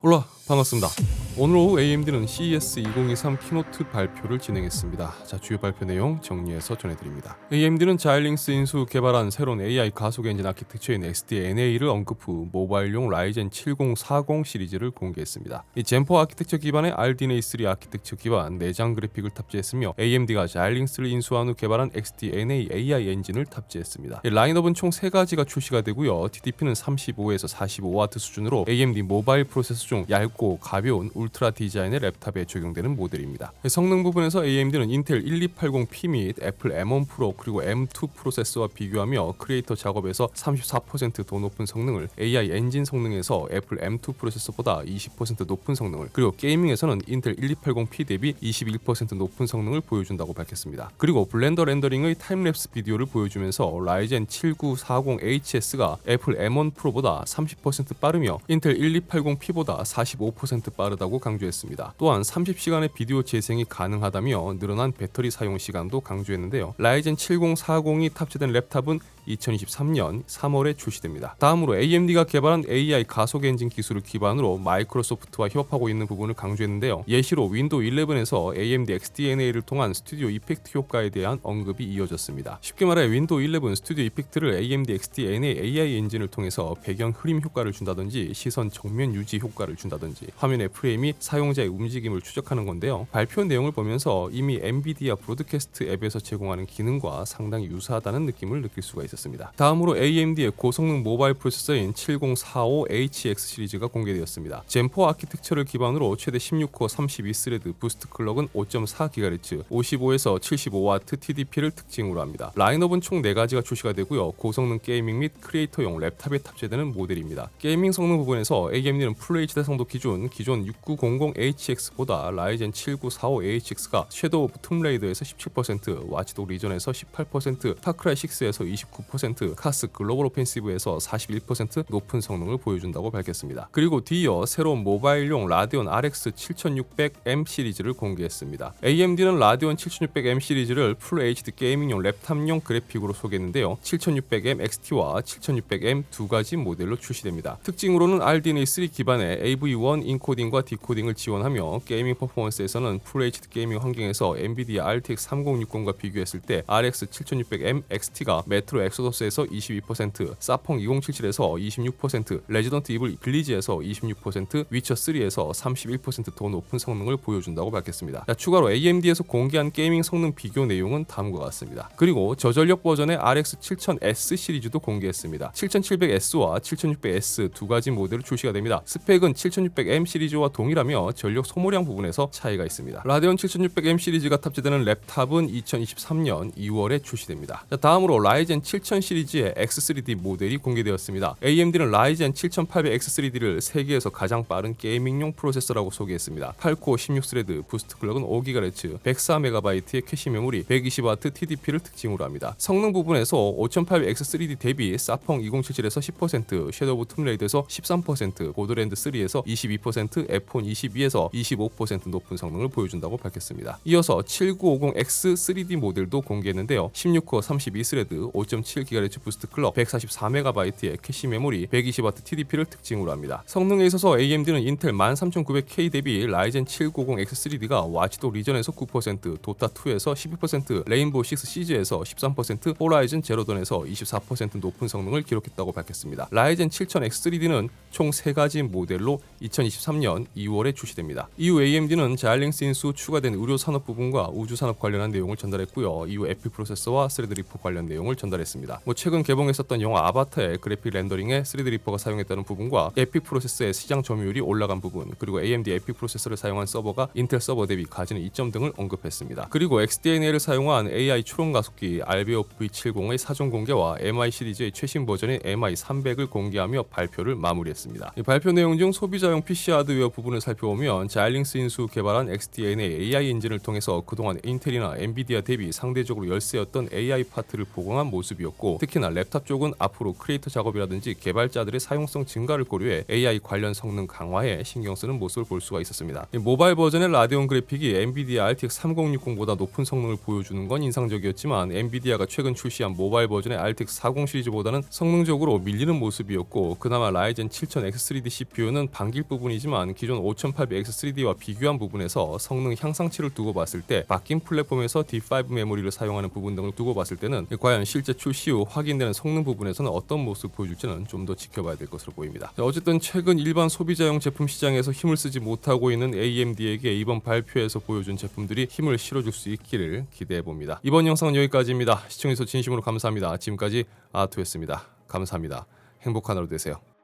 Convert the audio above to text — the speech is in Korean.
올라 반갑습니다. 오늘 오후 AMD는 CES 2023 키노트 발표를 진행했습니다. 자, 주요 발표 내용 정리해서 전해드립니다. AMD는 자일링스 인수 개발한 새로운 AI 가속 엔진 아키텍처인 XDNA를 언급 후 모바일용 라이젠 7040 시리즈를 공개했습니다. 이 젠4 아키텍처 기반의 RDNA3 아키텍처 기반 내장 그래픽을 탑재했으며 AMD가 자일링스를 인수한 후 개발한 XDNA AI 엔진을 탑재했습니다. 이 라인업은 총 3가지가 출시가 되고요. TDP는 35에서 45W 수준으로 AMD 모바일 프로세서 중 얇고 가벼운 울트라 디자인의 랩탑에 적용되는 모델입니다. 성능 부분에서 AMD는 인텔 1280P 및 애플 M1 프로 그리고 M2 프로세서와 비교하며 크리에이터 작업에서 34% 더 높은 성능을, AI 엔진 성능에서 애플 M2 프로세서보다 20% 높은 성능을, 그리고 게이밍에서는 인텔 1280P 대비 21% 높은 성능을 보여준다고 밝혔습니다. 그리고 블렌더 렌더링의 타임랩스 비디오를 보여주면서 라이젠 7940HS가 애플 M1 프로보다 30% 빠르며 인텔 1280P보다 45% 빠르다고 강조했습니다. 또한 30시간의 비디오 재생이 가능하다며 늘어난 배터리 사용 시간도 강조했는데요. 라이젠 7040이 탑재된 랩탑은 2023년 3월에 출시됩니다. 다음으로 AMD가 개발한 AI 가속 엔진 기술을 기반으로 마이크로소프트와 협업하고 있는 부분을 강조했는데요. 예시로 윈도우 11에서 AMD XDNA를 통한 스튜디오 이펙트 효과에 대한 언급이 이어졌습니다. 쉽게 말해 윈도우 11 스튜디오 이펙트를 AMD XDNA AI 엔진을 통해서 배경 흐림 효과를 준다든지 시선 정면 유지 효과를 준다든지 화면의 프레임이 사용자의 움직임을 추적하는 건데요. 발표 내용을 보면서 이미 엔비디아 브로드캐스트 앱에서 제공하는 기능과 상당히 유사하다는 느낌을 느낄 수가 있습니다. 다음으로 AMD의 고성능 모바일 프로세서인 7045HX 시리즈가 공개되었습니다. 젠4 아키텍처를 기반으로 최대 16코어 32스레드 부스트 클럭은 5.4GHz, 55에서 75W TDP를 특징으로 합니다. 라인업은 총 4가지가 출시가 되고요. 고성능 게이밍 및 크리에이터용 랩탑에 탑재되는 모델입니다. 게이밍 성능 부분에서 AMD는 FHD 성도 기준 6900HX보다 라이젠 7945HX가 섀도우 오브 툼레이더에서 17%, 와치독 리전에서 18%, 파크라이 6에서 29%, 카스 글로벌 오펜시브에서 41% 높은 성능을 보여준다고 밝혔습니다. 그리고 뒤이어 새로운 모바일용 라디온 RX 7600M 시리즈를 공개했습니다. AMD는 라디온 7600M 시리즈를 풀 HD 게이밍용 랩탑용 그래픽으로 소개했는데요. 7600M XT와 7600M 두 가지 모델로 출시됩니다. 특징으로는 RDNA3 기반의 AV1 인코딩과 디코딩을 지원하며 게이밍 퍼포먼스에서는 풀 HD 게이밍 환경에서 엔비디아 RTX 3060과 비교했을 때 RX 7600M XT가 메트로 엑소더스에서 22%, 사펑 2077에서 26%, 레지던트 이블 빌리지에서 26%, 위쳐3에서 31% 더 높은 성능을 보여준다고 밝혔습니다. 자, 추가로 AMD에서 공개한 게이밍 성능 비교 내용은 다음과 같습니다. 그리고 저전력 버전의 RX 7000S 시리즈도 공개했습니다. 7700S와 7600S 두 가지 모델로 출시가 됩니다. 스펙은 7600M 시리즈와 동일하며 전력 소모량 부분에서 차이가 있습니다. 라데온 7600M 시리즈가 탑재되는 랩탑은 2023년 2월에 출시됩니다. 자, 다음으로 라이젠 7000 시리즈의 X3D 모델이 공개되었습니다. AMD는 라이젠 7800 X3D를 세계에서 가장 빠른 게이밍용 프로세서라고 소개했습니다. 8코어 16스레드, 부스트 클럭은 5GHz, 104MB의 캐시 메모리, 120W TDP를 특징으로 합니다. 성능 부분에서 5800 X3D 대비 사펑 2077에서 10%, 섀도우 오브 툼레이더에서 13%, 보드랜드 3에서 22%, F1 22에서 25% 높은 성능을 보여준다고 밝혔습니다. 이어서 7950X 3D 모델도 공개했는데요. 16코어 32스레드, 5.7GHz 부스트 클럭, 144MB의 캐시 메모리, 120W TDP를 특징으로 합니다. 성능에 있어서 AMD는 인텔 13900K 대비 라이젠 790X3D가 와치독 리전에서 9%, 도타2에서 12%, 레인보우 6 시즈에서 13%, 호라이즌 제로던에서 24% 높은 성능을 기록했다고 밝혔습니다. 라이젠 7000X3D는 총 3가지 모델로 2023년 2월에 출시됩니다. 이후 AMD는 자일링스 인수 추가된 의료 산업 부분과 우주 산업 관련한 내용을 전달했고요. 이후 에픽 프로세서와 스레드리퍼 관련 내용을 전달했습니다. 최근 개봉했었던 영화 아바타의 그래픽 렌더링에 스레드리퍼가 사용했다는 부분과 에픽 프로세서의 시장 점유율이 올라간 부분, 그리고 AMD 에픽 프로세서를 사용한 서버가 인텔 서버 대비 가지는 이점 등을 언급했습니다. 그리고 XDNA를 사용한 AI 추론 가속기 알베오 V70의 사전 공개와 MI 시리즈의 최신 버전인 MI300을 공개하며 발표를 마무리했습니다. 이 발표 내용 중 소비자용 PC 하드웨어 부분을 살펴보면 자일링스 인수 개발한 XDNA AI 엔진을 통해서 그동안 인텔이나 엔비디아 대비 상대적으로 열세였던 AI 파트를 보강한 모습이었고, 모습이었고, 특히나 랩탑 쪽은 앞으로 크리에이터 작업이라든지 개발자들의 사용성 증가를 고려해 AI 관련 성능 강화에 신경 쓰는 모습을 볼 수가 있었습니다. 모바일 버전의 라데온 그래픽이 엔비디아 RTX 3060보다 높은 성능을 보여주는 건 인상적이었지만, 엔비디아가 최근 출시한 모바일 버전의 RTX 40 시리즈보다는 성능적으로 밀리는 모습이었고, 그나마 라이젠 7000 X3D CPU는 반길 부분이지만 기존 5800 X3D와 비교한 부분에서 성능 향상치를 두고 봤을 때, 바뀐 플랫폼에서 D5 메모리를 사용하는 부분 등을 두고 봤을 때는 과연 실제 출시 후 확인되는 성능 부분에서는 어떤 모습을 보여줄지는 좀 더 지켜봐야 될 것으로 보입니다. 어쨌든 최근 일반 소비자용 제품 시장에서 힘을 쓰지 못하고 있는 AMD에게 이번 발표에서 보여준 제품들이 힘을 실어줄 수 있기를 기대해봅니다. 이번 영상은 여기까지입니다. 시청해주셔서 진심으로 감사합니다. 지금까지 아토였습니다. 감사합니다. 행복한 하루 되세요.